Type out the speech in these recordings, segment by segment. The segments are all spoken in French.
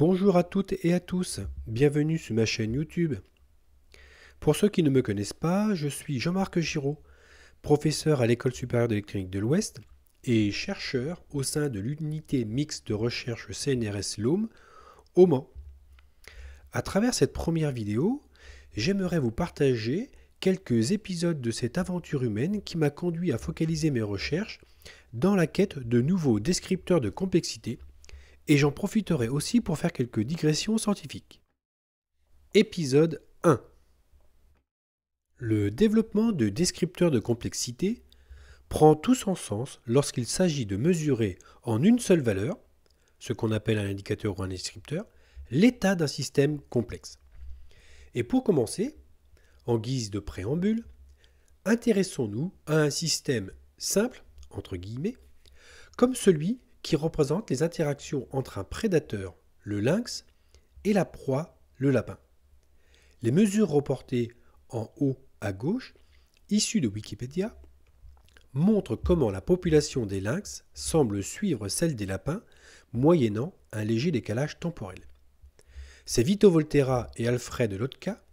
Bonjour à toutes et à tous, bienvenue sur ma chaîne YouTube. Pour ceux qui ne me connaissent pas, je suis Jean-Marc Giraud, professeur à l'École supérieure d'électronique de l'Ouest et chercheur au sein de l'unité mixte de recherche CNRS Loom au Mans. À travers cette première vidéo, j'aimerais vous partager quelques épisodes de cette aventure humaine qui m'a conduit à focaliser mes recherches dans la quête de nouveaux descripteurs de complexité, et j'en profiterai aussi pour faire quelques digressions scientifiques. Épisode 1. Le développement de descripteurs de complexité prend tout son sens lorsqu'il s'agit de mesurer en une seule valeur, ce qu'on appelle un indicateur ou un descripteur, l'état d'un système complexe. Et pour commencer, en guise de préambule, intéressons-nous à un système simple, entre guillemets, comme celui qui représente les interactions entre un prédateur, le lynx, et la proie, le lapin. Les mesures reportées en haut à gauche, issues de Wikipédia, montrent comment la population des lynx semble suivre celle des lapins, moyennant un léger décalage temporel. C'est Vito Volterra et Alfred Lotka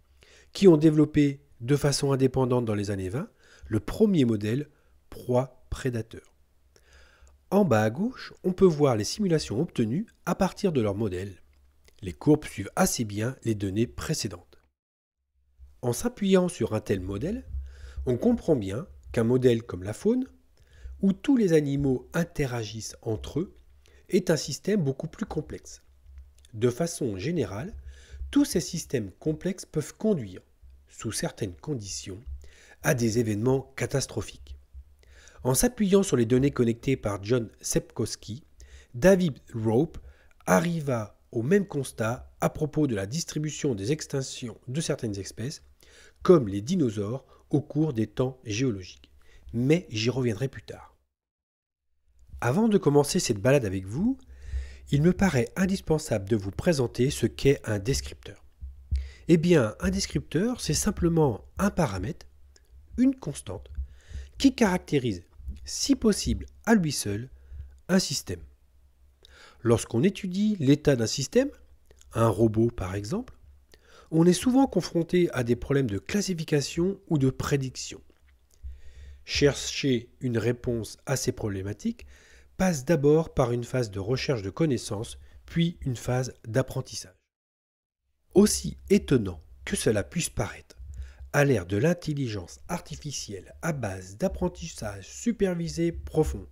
qui ont développé de façon indépendante dans les années 20 le premier modèle proie-prédateur. En bas à gauche, on peut voir les simulations obtenues à partir de leur modèle. Les courbes suivent assez bien les données précédentes. En s'appuyant sur un tel modèle, on comprend bien qu'un modèle comme la faune, où tous les animaux interagissent entre eux, est un système beaucoup plus complexe. De façon générale, tous ces systèmes complexes peuvent conduire, sous certaines conditions, à des événements catastrophiques. En s'appuyant sur les données connectées par John Sepkoski, David Rope arriva au même constat à propos de la distribution des extinctions de certaines espèces, comme les dinosaures au cours des temps géologiques. Mais j'y reviendrai plus tard. Avant de commencer cette balade avec vous, il me paraît indispensable de vous présenter ce qu'est un descripteur. Eh bien, un descripteur, c'est simplement un paramètre, une constante, qui caractérise, si possible à lui seul, un système. Lorsqu'on étudie l'état d'un système, un robot par exemple, on est souvent confronté à des problèmes de classification ou de prédiction. Chercher une réponse à ces problématiques passe d'abord par une phase de recherche de connaissances, puis une phase d'apprentissage. Aussi étonnant que cela puisse paraître, à l'ère de l'intelligence artificielle à base d'apprentissage supervisé profond,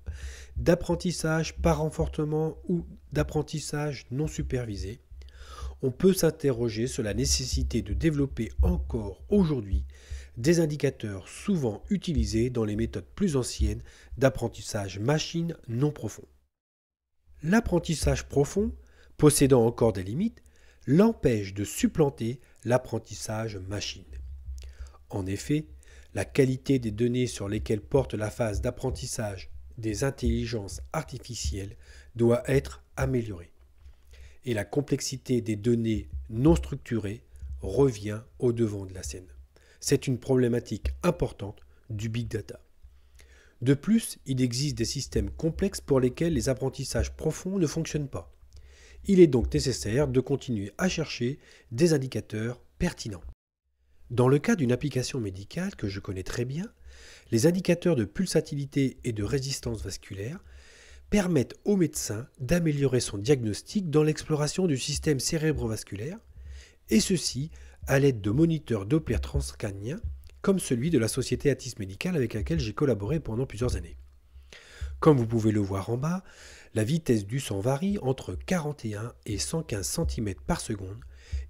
d'apprentissage par renforcement ou d'apprentissage non supervisé, on peut s'interroger sur la nécessité de développer encore aujourd'hui des indicateurs souvent utilisés dans les méthodes plus anciennes d'apprentissage machine non profond. L'apprentissage profond, possédant encore des limites, l'empêche de supplanter l'apprentissage machine. En effet, la qualité des données sur lesquelles porte la phase d'apprentissage des intelligences artificielles doit être améliorée. Et la complexité des données non structurées revient au devant de la scène. C'est une problématique importante du big data. De plus, il existe des systèmes complexes pour lesquels les apprentissages profonds ne fonctionnent pas. Il est donc nécessaire de continuer à chercher des indicateurs pertinents. Dans le cas d'une application médicale que je connais très bien, les indicateurs de pulsatilité et de résistance vasculaire permettent au médecin d'améliorer son diagnostic dans l'exploration du système cérébrovasculaire, et ceci à l'aide de moniteurs Doppler transcrâniens comme celui de la société Atis Medical avec laquelle j'ai collaboré pendant plusieurs années. Comme vous pouvez le voir en bas, la vitesse du sang varie entre 41 et 115 cm par seconde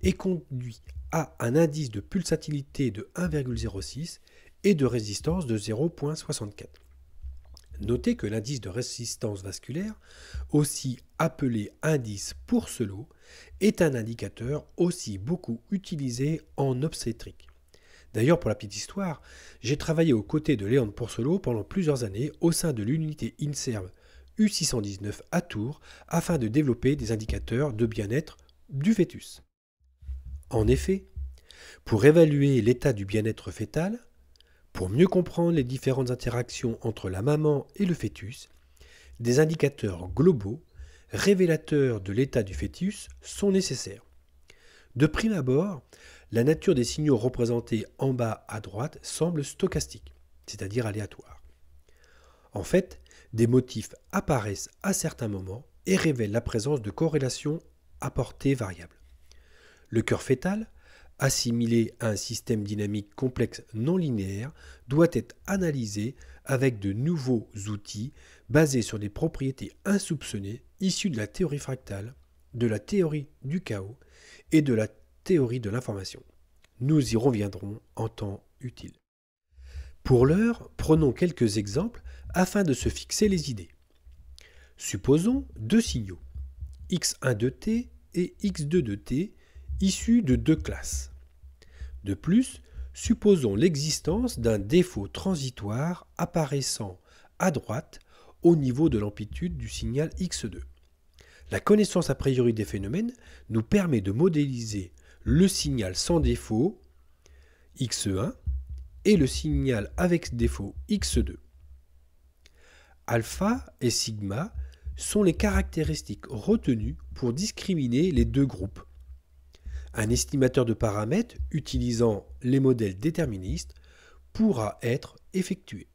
et conduit à un indice de pulsatilité de 1,06 et de résistance de 0,64. Notez que l'indice de résistance vasculaire, aussi appelé indice Pourcelot, est un indicateur aussi beaucoup utilisé en obstétrique. D'ailleurs, pour la petite histoire, j'ai travaillé aux côtés de Léon Pourcelot pendant plusieurs années au sein de l'unité INSERV U619 à Tours afin de développer des indicateurs de bien-être du fœtus. En effet, pour évaluer l'état du bien-être fœtal, pour mieux comprendre les différentes interactions entre la maman et le fœtus, des indicateurs globaux révélateurs de l'état du fœtus, sont nécessaires. De prime abord, la nature des signaux représentés en bas à droite semble stochastique, c'est-à-dire aléatoire. En fait, des motifs apparaissent à certains moments et révèlent la présence de corrélations à portée variable. Le cœur fœtal, assimilé à un système dynamique complexe non linéaire, doit être analysé avec de nouveaux outils basés sur des propriétés insoupçonnées issues de la théorie fractale, de la théorie du chaos et de la théorie de l'information. Nous y reviendrons en temps utile. Pour l'heure, prenons quelques exemples afin de se fixer les idées. Supposons deux signaux, x1 de t et x2 de t, issus de deux classes. De plus, supposons l'existence d'un défaut transitoire apparaissant à droite au niveau de l'amplitude du signal x2. La connaissance a priori des phénomènes nous permet de modéliser le signal sans défaut x1 et le signal avec défaut x2. Alpha et sigma sont les caractéristiques retenues pour discriminer les deux groupes. Un estimateur de paramètres utilisant les modèles déterministes pourra être effectué.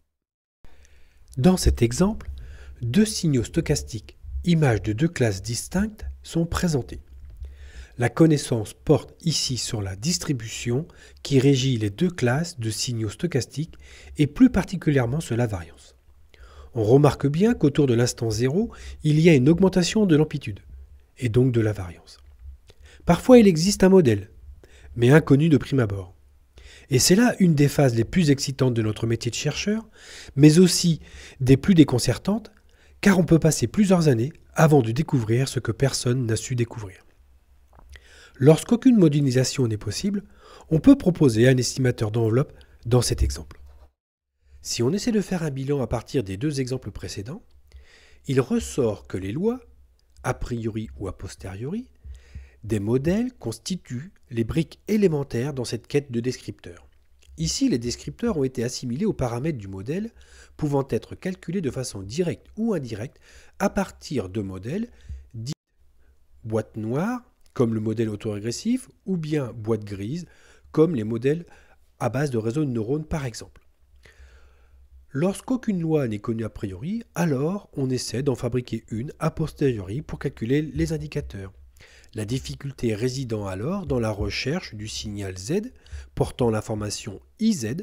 Dans cet exemple, deux signaux stochastiques, images de deux classes distinctes, sont présentés. La connaissance porte ici sur la distribution qui régit les deux classes de signaux stochastiques et plus particulièrement sur la variance. On remarque bien qu'autour de l'instant 0, il y a une augmentation de l'amplitude, et donc de la variance. Parfois il existe un modèle, mais inconnu de prime abord. Et c'est là une des phases les plus excitantes de notre métier de chercheur, mais aussi des plus déconcertantes, car on peut passer plusieurs années avant de découvrir ce que personne n'a su découvrir. Lorsqu'aucune modélisation n'est possible, on peut proposer un estimateur d'enveloppe dans cet exemple. Si on essaie de faire un bilan à partir des deux exemples précédents, il ressort que les lois, a priori ou a posteriori, des modèles constituent les briques élémentaires dans cette quête de descripteurs. Ici, les descripteurs ont été assimilés aux paramètres du modèle, pouvant être calculés de façon directe ou indirecte à partir de modèles dits boîte noire, comme le modèle autorégressif, ou bien boîte grise, comme les modèles à base de réseaux de neurones par exemple. Lorsqu'aucune loi n'est connue a priori, alors on essaie d'en fabriquer une a posteriori pour calculer les indicateurs. La difficulté résidant alors dans la recherche du signal Z portant l'information IZ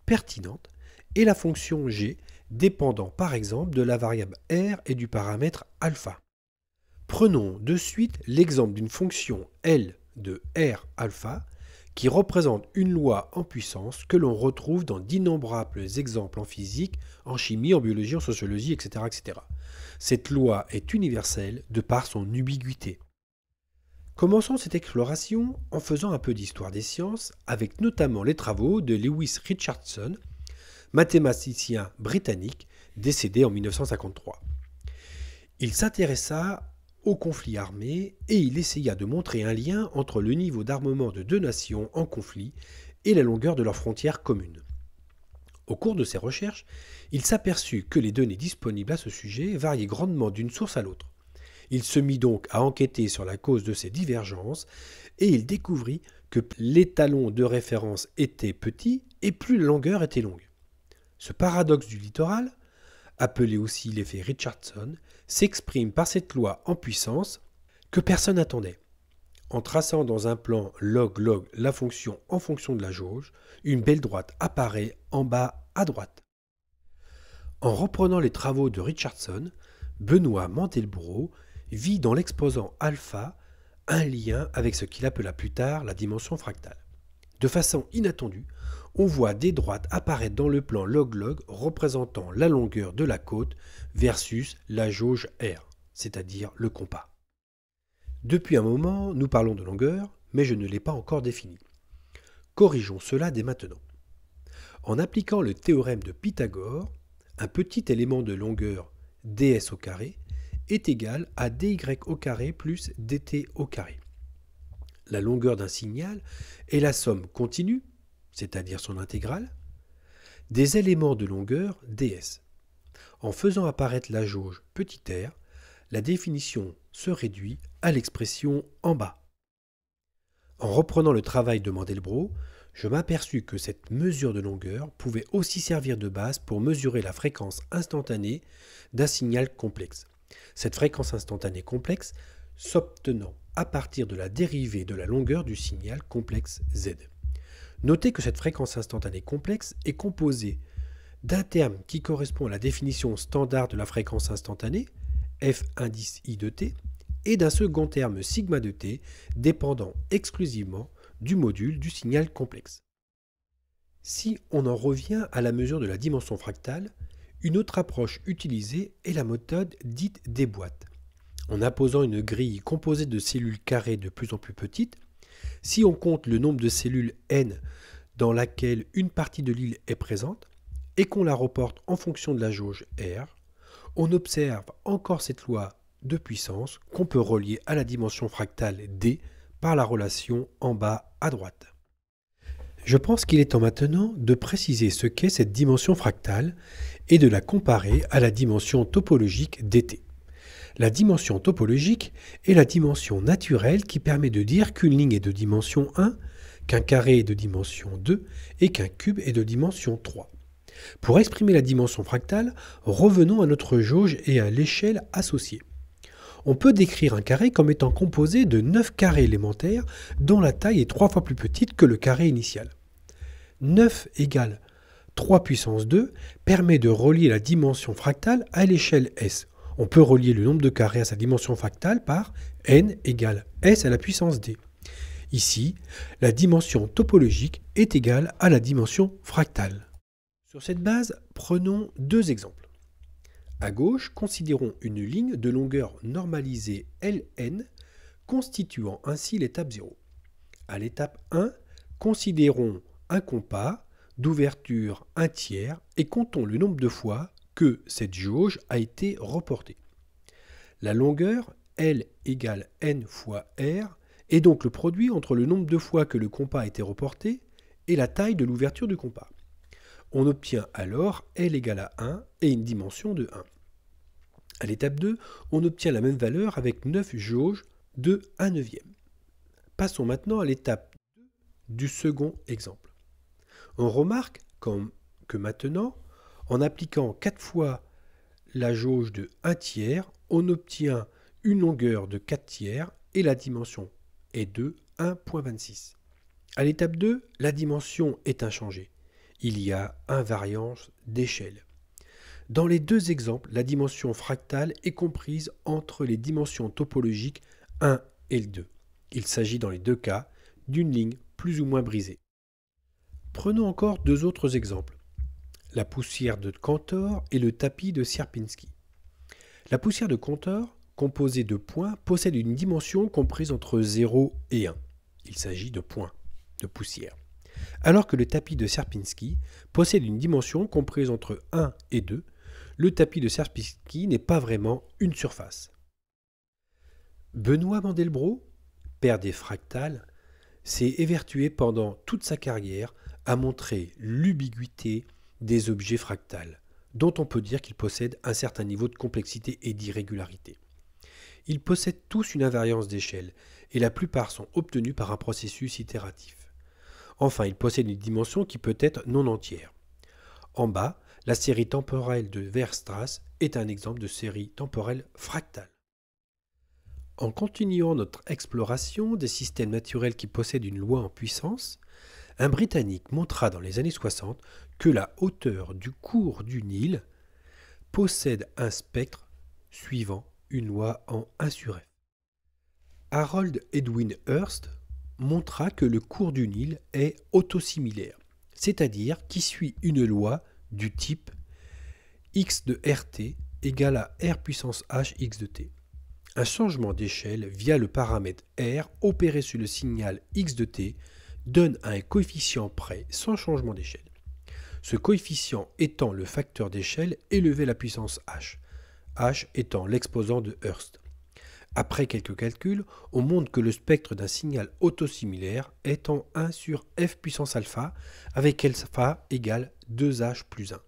pertinente et la fonction G dépendant par exemple de la variable R et du paramètre alpha. Prenons de suite l'exemple d'une fonction L de R alpha qui représente une loi en puissance que l'on retrouve dans d'innombrables exemples en physique, en chimie, en biologie, en sociologie, etc., etc. Cette loi est universelle de par son ubiquité. Commençons cette exploration en faisant un peu d'histoire des sciences, avec notamment les travaux de Lewis Richardson, mathématicien britannique décédé en 1953. Il s'intéressa au conflit armé et il essaya de montrer un lien entre le niveau d'armement de deux nations en conflit et la longueur de leurs frontières communes. Au cours de ses recherches, il s'aperçut que les données disponibles à ce sujet variaient grandement d'une source à l'autre. Il se mit donc à enquêter sur la cause de ces divergences et il découvrit que l'étalon de référence était petit et plus la longueur était longue. Ce paradoxe du littoral, appelé aussi l'effet Richardson, s'exprime par cette loi en puissance que personne n'attendait. En traçant dans un plan log-log la fonction en fonction de la jauge, une belle droite apparaît en bas à droite. En reprenant les travaux de Richardson, Benoît Mandelbrot vit dans l'exposant alpha un lien avec ce qu'il appela plus tard la dimension fractale. De façon inattendue, on voit des droites apparaître dans le plan log-log représentant la longueur de la côte versus la jauge R, c'est-à-dire le compas. Depuis un moment, nous parlons de longueur, mais je ne l'ai pas encore définie. Corrigeons cela dès maintenant. En appliquant le théorème de Pythagore, un petit élément de longueur ds au carré est égal à dy au carré plus dt au carré. La longueur d'un signal est la somme continue, c'est-à-dire son intégrale, des éléments de longueur ds. En faisant apparaître la jauge petit r, la définition se réduit à l'expression en bas. En reprenant le travail de Mandelbrot, je m'aperçus que cette mesure de longueur pouvait aussi servir de base pour mesurer la fréquence instantanée d'un signal complexe. Cette fréquence instantanée complexe s'obtenant à partir de la dérivée de la longueur du signal complexe Z. Notez que cette fréquence instantanée complexe est composée d'un terme qui correspond à la définition standard de la fréquence instantanée, f indice i de t, et d'un second terme sigma de t dépendant exclusivement du module du signal complexe. Si on en revient à la mesure de la dimension fractale, une autre approche utilisée est la méthode dite des boîtes. En imposant une grille composée de cellules carrées de plus en plus petites, si on compte le nombre de cellules n dans laquelle une partie de l'île est présente, et qu'on la reporte en fonction de la jauge R, on observe encore cette loi de puissance qu'on peut relier à la dimension fractale D par la relation en bas à droite. Je pense qu'il est temps maintenant de préciser ce qu'est cette dimension fractale et de la comparer à la dimension topologique dt. La dimension topologique est la dimension naturelle qui permet de dire qu'une ligne est de dimension 1, qu'un carré est de dimension 2 et qu'un cube est de dimension 3. Pour exprimer la dimension fractale, revenons à notre jauge et à l'échelle associée. On peut décrire un carré comme étant composé de 9 carrés élémentaires dont la taille est 3 fois plus petite que le carré initial. 9 égale 3 puissance 2 permet de relier la dimension fractale à l'échelle S. On peut relier le nombre de carrés à sa dimension fractale par n égale S à la puissance D. Ici, la dimension topologique est égale à la dimension fractale. Sur cette base, prenons deux exemples. À gauche, considérons une ligne de longueur normalisée Ln, constituant ainsi l'étape 0. À l'étape 1, considérons un compas d'ouverture 1 tiers et comptons le nombre de fois que cette jauge a été reportée. La longueur L égale n fois R est donc le produit entre le nombre de fois que le compas a été reporté et la taille de l'ouverture du compas. On obtient alors L égale à 1 et une dimension de 1. À l'étape 2, on obtient la même valeur avec 9 jauges de 1 neuvième. Passons maintenant à l'étape 2 du second exemple. On remarque que maintenant, en appliquant 4 fois la jauge de 1 tiers, on obtient une longueur de 4 tiers et la dimension est de 1,26. À l'étape 2, la dimension est inchangée. Il y a invariance d'échelle. Dans les deux exemples, la dimension fractale est comprise entre les dimensions topologiques 1 et 2. Il s'agit dans les deux cas d'une ligne plus ou moins brisée. Prenons encore deux autres exemples. La poussière de Cantor et le tapis de Sierpinski. La poussière de Cantor, composée de points, possède une dimension comprise entre 0 et 1. Il s'agit de points, de poussière. Alors que le tapis de Sierpinski possède une dimension comprise entre 1 et 2, le tapis de Sierpinski n'est pas vraiment une surface. Benoît Mandelbrot, père des fractales, s'est évertué pendant toute sa carrière à montrer l'ubiquité des objets fractales, dont on peut dire qu'ils possèdent un certain niveau de complexité et d'irrégularité. Ils possèdent tous une invariance d'échelle, et la plupart sont obtenus par un processus itératif. Enfin, ils possèdent une dimension qui peut être non entière. En bas, la série temporelle de Weierstrass est un exemple de série temporelle fractale. En continuant notre exploration des systèmes naturels qui possèdent une loi en puissance, un Britannique montra dans les années 60 que la hauteur du cours du Nil possède un spectre suivant une loi en 1 sur F. Harold Edwin Hurst montra que le cours du Nil est autosimilaire, c'est-à-dire qui suit une loi du type x de RT égale à R puissance h x de t. Un changement d'échelle via le paramètre R opéré sur le signal x de t donne à un coefficient près sans changement d'échelle. Ce coefficient étant le facteur d'échelle élevé à la puissance h, h étant l'exposant de Hurst. Après quelques calculs, on montre que le spectre d'un signal autosimilaire est en 1 sur f puissance alpha, avec alpha égale 2h plus 1.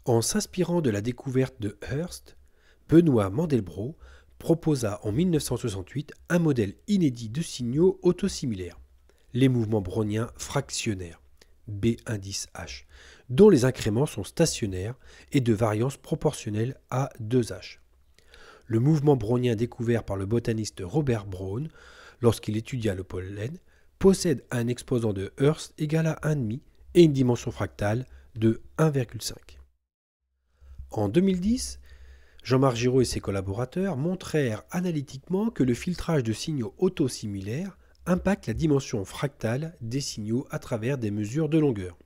En s'inspirant de la découverte de Hurst, Benoît Mandelbrot proposa en 1968 un modèle inédit de signaux autosimilaires, les mouvements browniens fractionnaires, B indice H, dont les incréments sont stationnaires et de variance proportionnelle à 2H. Le mouvement brownien découvert par le botaniste Robert Brown lorsqu'il étudia le pollen possède un exposant de Hurst égal à 1,5 et une dimension fractale de 1,5. En 2010, Jean-Marc Giraud et ses collaborateurs montrèrent analytiquement que le filtrage de signaux autosimilaires impacte la dimension fractale des signaux à travers des mesures de longueur.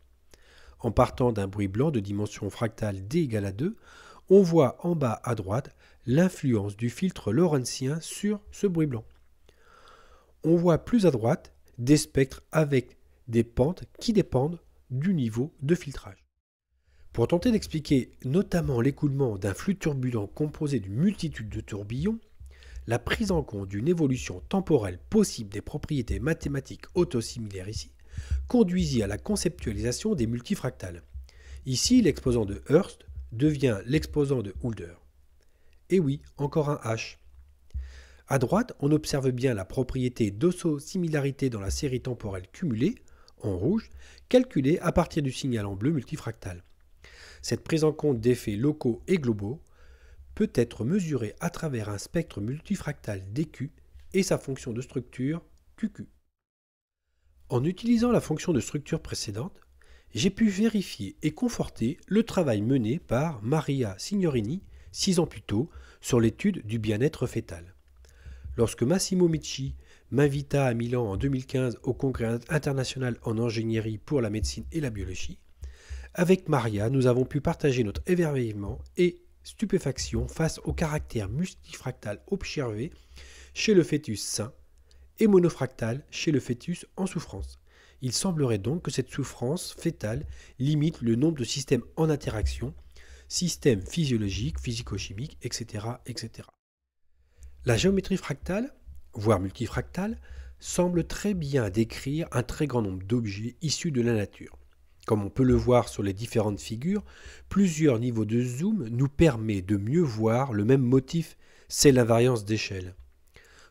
En partant d'un bruit blanc de dimension fractale d égale à 2, on voit en bas à droite l'influence du filtre lorenzien sur ce bruit blanc. On voit plus à droite des spectres avec des pentes qui dépendent du niveau de filtrage. Pour tenter d'expliquer notamment l'écoulement d'un flux turbulent composé d'une multitude de tourbillons, la prise en compte d'une évolution temporelle possible des propriétés mathématiques autosimilaires ici conduisit à la conceptualisation des multifractales. Ici, l'exposant de Hurst devient l'exposant de Hölder. Et oui, encore un H. À droite, on observe bien la propriété d'autosimilarité dans la série temporelle cumulée, en rouge, calculée à partir du signal en bleu multifractal. Cette prise en compte d'effets locaux et globaux peut être mesurée à travers un spectre multifractal dQ et sa fonction de structure QQ. En utilisant la fonction de structure précédente, j'ai pu vérifier et conforter le travail mené par Maria Signorini 6 ans plus tôt sur l'étude du bien-être fœtal. Lorsque Massimo Micci m'invita à Milan en 2015 au Congrès international en ingénierie pour la médecine et la biologie, avec Maria, nous avons pu partager notre émerveillement et stupéfaction face au caractère multifractal observé chez le fœtus sain et monofractal chez le fœtus en souffrance. Il semblerait donc que cette souffrance fœtale limite le nombre de systèmes en interaction, systèmes physiologiques, physico-chimiques, etc., etc. La géométrie fractale, voire multifractale, semble très bien décrire un très grand nombre d'objets issus de la nature. Comme on peut le voir sur les différentes figures, plusieurs niveaux de zoom nous permettent de mieux voir le même motif, c'est l'invariance d'échelle.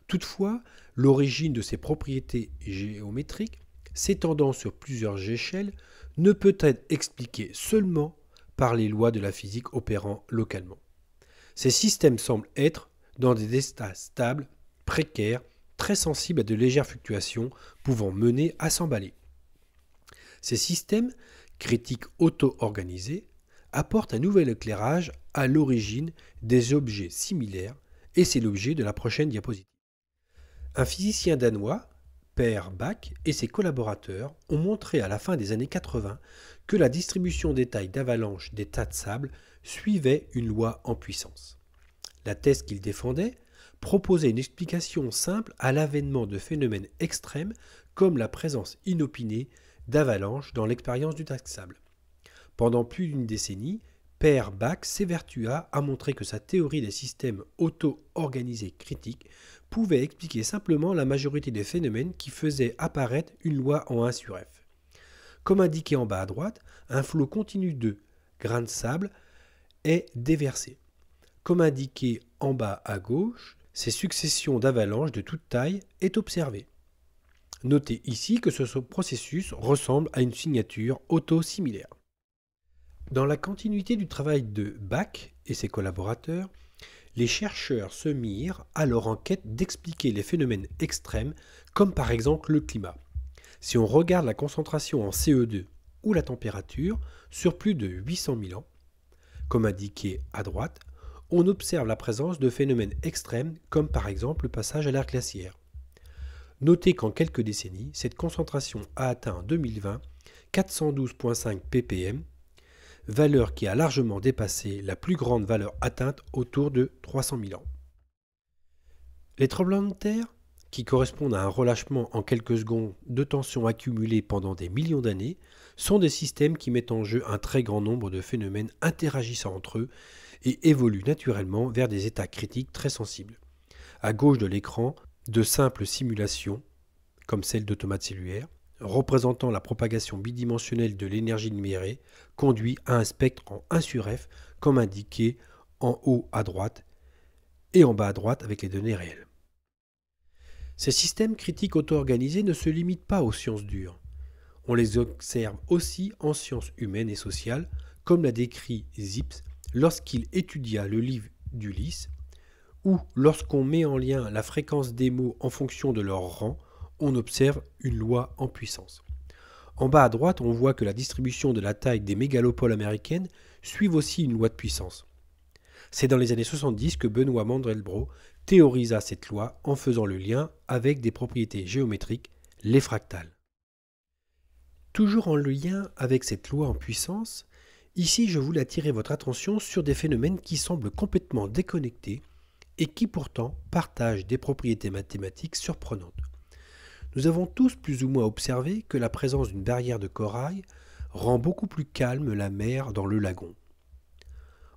Toutefois, l'origine de ces propriétés géométriques, s'étendant sur plusieurs échelles, ne peut être expliquée seulement par les lois de la physique opérant localement. Ces systèmes semblent être dans des états stables, précaires, très sensibles à de légères fluctuations, pouvant mener à s'emballer. Ces systèmes, critiques auto-organisés, apportent un nouvel éclairage à l'origine des objets similaires, et c'est l'objet de la prochaine diapositive. Un physicien danois, Per Bak, et ses collaborateurs ont montré à la fin des années 80 que la distribution des tailles d'avalanche des tas de sable suivait une loi en puissance. La thèse qu'ils défendaient proposait une explication simple à l'avènement de phénomènes extrêmes comme la présence inopinée d'avalanches dans l'expérience du tas de sable. Pendant plus d'une décennie, Per Bak s'évertua à montrer que sa théorie des systèmes auto-organisés critiques pouvait expliquer simplement la majorité des phénomènes qui faisaient apparaître une loi en 1 sur F. Comme indiqué en bas à droite, un flot continu de grains de sable est déversé. Comme indiqué en bas à gauche, ces successions d'avalanches de toute taille est observée. Notez ici que ce processus ressemble à une signature auto-similaire. Dans la continuité du travail de Bak et ses collaborateurs, les chercheurs se mirent alors en quête d'expliquer les phénomènes extrêmes, comme par exemple le climat. Si on regarde la concentration en CO2 ou la température sur plus de 800 000 ans, comme indiqué à droite, on observe la présence de phénomènes extrêmes, comme par exemple le passage à l'ère glaciaire. Notez qu'en quelques décennies, cette concentration a atteint en 2020 412,5 ppm, valeur qui a largement dépassé la plus grande valeur atteinte autour de 300 000 ans. Les tremblements de terre, qui correspondent à un relâchement en quelques secondes de tension accumulée pendant des millions d'années, sont des systèmes qui mettent en jeu un très grand nombre de phénomènes interagissant entre eux et évoluent naturellement vers des états critiques très sensibles. À gauche de l'écran, de simples simulations, comme celle d'automates cellulaires, représentant la propagation bidimensionnelle de l'énergie numérique, conduit à un spectre en 1 sur F, comme indiqué en haut à droite, et en bas à droite avec les données réelles. Ces systèmes critiques auto-organisés ne se limitent pas aux sciences dures. On les observe aussi en sciences humaines et sociales, comme l'a décrit Zipf lorsqu'il étudia le livre d'Ulysse, où lorsqu'on met en lien la fréquence des mots en fonction de leur rang, on observe une loi en puissance. En bas à droite, on voit que la distribution de la taille des mégalopoles américaines suit aussi une loi de puissance. C'est dans les années 70 que Benoît Mandelbrot théorisa cette loi en faisant le lien avec des propriétés géométriques, les fractales. Toujours en lien avec cette loi en puissance, ici je voulais attirer votre attention sur des phénomènes qui semblent complètement déconnectés et qui pourtant partagent des propriétés mathématiques surprenantes. Nous avons tous plus ou moins observé que la présence d'une barrière de corail rend beaucoup plus calme la mer dans le lagon.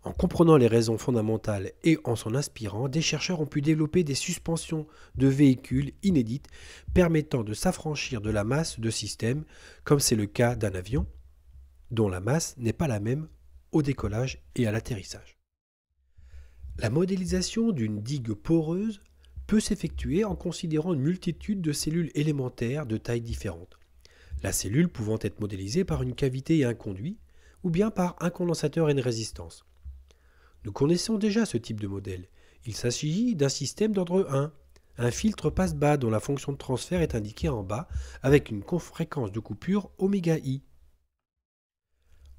En comprenant les raisons fondamentales et en s'en inspirant, des chercheurs ont pu développer des suspensions de véhicules inédites permettant de s'affranchir de la masse de systèmes, comme c'est le cas d'un avion, dont la masse n'est pas la même au décollage et à l'atterrissage. La modélisation d'une digue poreuse peut s'effectuer en considérant une multitude de cellules élémentaires de tailles différentes. La cellule pouvant être modélisée par une cavité et un conduit, ou bien par un condensateur et une résistance. Nous connaissons déjà ce type de modèle. Il s'agit d'un système d'ordre 1, un filtre passe-bas dont la fonction de transfert est indiquée en bas avec une fréquence de coupure ωi.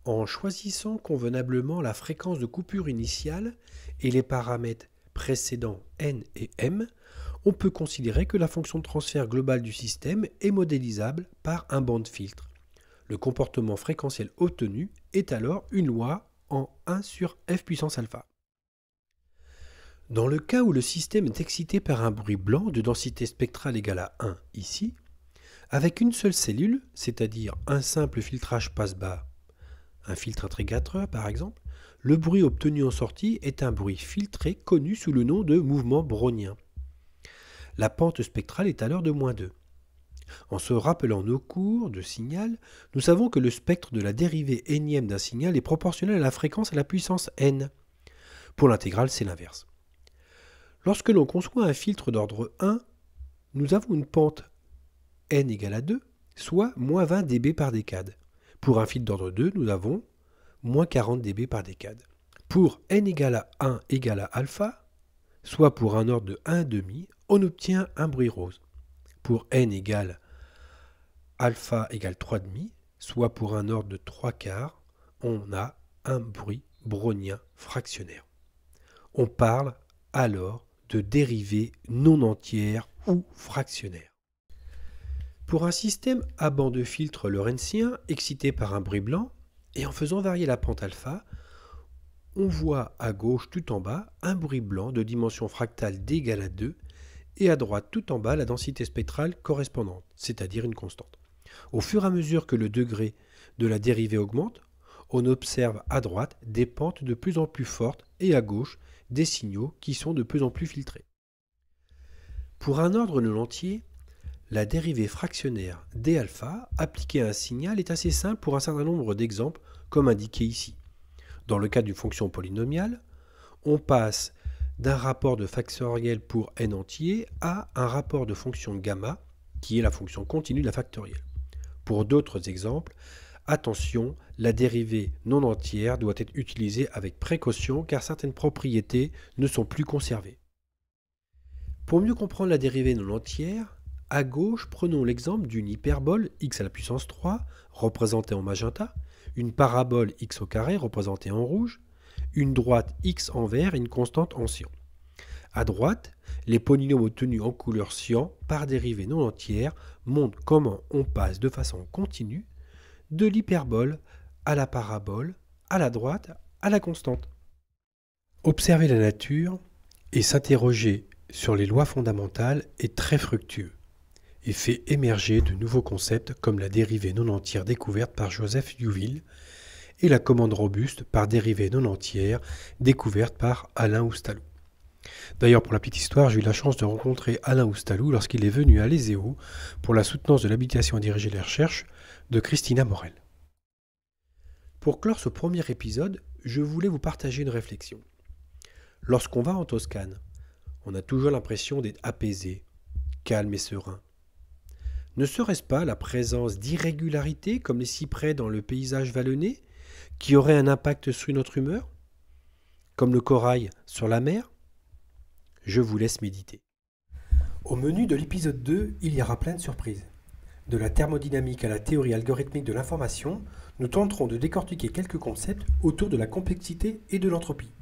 En choisissant convenablement la fréquence de coupure initiale et les paramètres précédents n et m, on peut considérer que la fonction de transfert globale du système est modélisable par un band filtre. Le comportement fréquentiel obtenu est alors une loi en 1 sur f puissance alpha. Dans le cas où le système est excité par un bruit blanc de densité spectrale égale à 1 ici, avec une seule cellule, c'est-à-dire un simple filtrage passe-bas, un filtre intégrateur par exemple, le bruit obtenu en sortie est un bruit filtré connu sous le nom de mouvement brownien. La pente spectrale est alors de -2. En se rappelant nos cours de signal, nous savons que le spectre de la dérivée énième d'un signal est proportionnel à la fréquence à la puissance n. Pour l'intégrale, c'est l'inverse. Lorsque l'on conçoit un filtre d'ordre 1, nous avons une pente n égale à 2, soit -20 dB par décade. Pour un filtre d'ordre 2, nous avons -40 dB par décade. Pour n égale à 1 égale à alpha, soit pour un ordre de 1,5, on obtient un bruit rose. Pour n égale alpha égale 3,5, soit pour un ordre de 3/4, on a un bruit brownien fractionnaire. On parle alors de dérivée non entière ou fractionnaire. Pour un système à banc de filtre lorenzien excité par un bruit blanc, et en faisant varier la pente alpha, on voit à gauche tout en bas un bruit blanc de dimension fractale d égale à 2, et à droite tout en bas la densité spectrale correspondante, c'est-à-dire une constante. Au fur et à mesure que le degré de la dérivée augmente, on observe à droite des pentes de plus en plus fortes et à gauche des signaux qui sont de plus en plus filtrés. Pour un ordre non entier, la dérivée fractionnaire d-alpha appliquée à un signal est assez simple pour un certain nombre d'exemples comme indiqué ici. Dans le cas d'une fonction polynomiale, on passe d'un rapport de factoriel pour n entier à un rapport de fonction gamma, qui est la fonction continue de la factorielle. Pour d'autres exemples, attention, la dérivée non entière doit être utilisée avec précaution car certaines propriétés ne sont plus conservées. Pour mieux comprendre la dérivée non entière, à gauche, prenons l'exemple d'une hyperbole x à la puissance 3, représentée en magenta, une parabole x au carré, représentée en rouge, une droite x en vert et une constante en cyan. À droite, les polynômes obtenus en couleur cyan par dérivée non entière montrent comment on passe de façon continue de l'hyperbole à la parabole, à la droite, à la constante. Observer la nature et s'interroger sur les lois fondamentales est très fructueux et fait émerger de nouveaux concepts comme la dérivée non entière découverte par Joseph Liouville et la commande robuste par dérivée non entière découverte par Alain Oustalou. D'ailleurs, pour la petite histoire, j'ai eu la chance de rencontrer Alain Oustalou lorsqu'il est venu à l'ESEO pour la soutenance de l'habilitation à diriger les recherches de Christina Morel. Pour clore ce premier épisode, je voulais vous partager une réflexion. Lorsqu'on va en Toscane, on a toujours l'impression d'être apaisé, calme et serein. Ne serait-ce pas la présence d'irrégularités comme les cyprès dans le paysage vallonné qui auraient un impact sur notre humeur, comme le corail sur la mer? Je vous laisse méditer. Au menu de l'épisode 2, il y aura plein de surprises. De la thermodynamique à la théorie algorithmique de l'information, nous tenterons de décortiquer quelques concepts autour de la complexité et de l'entropie.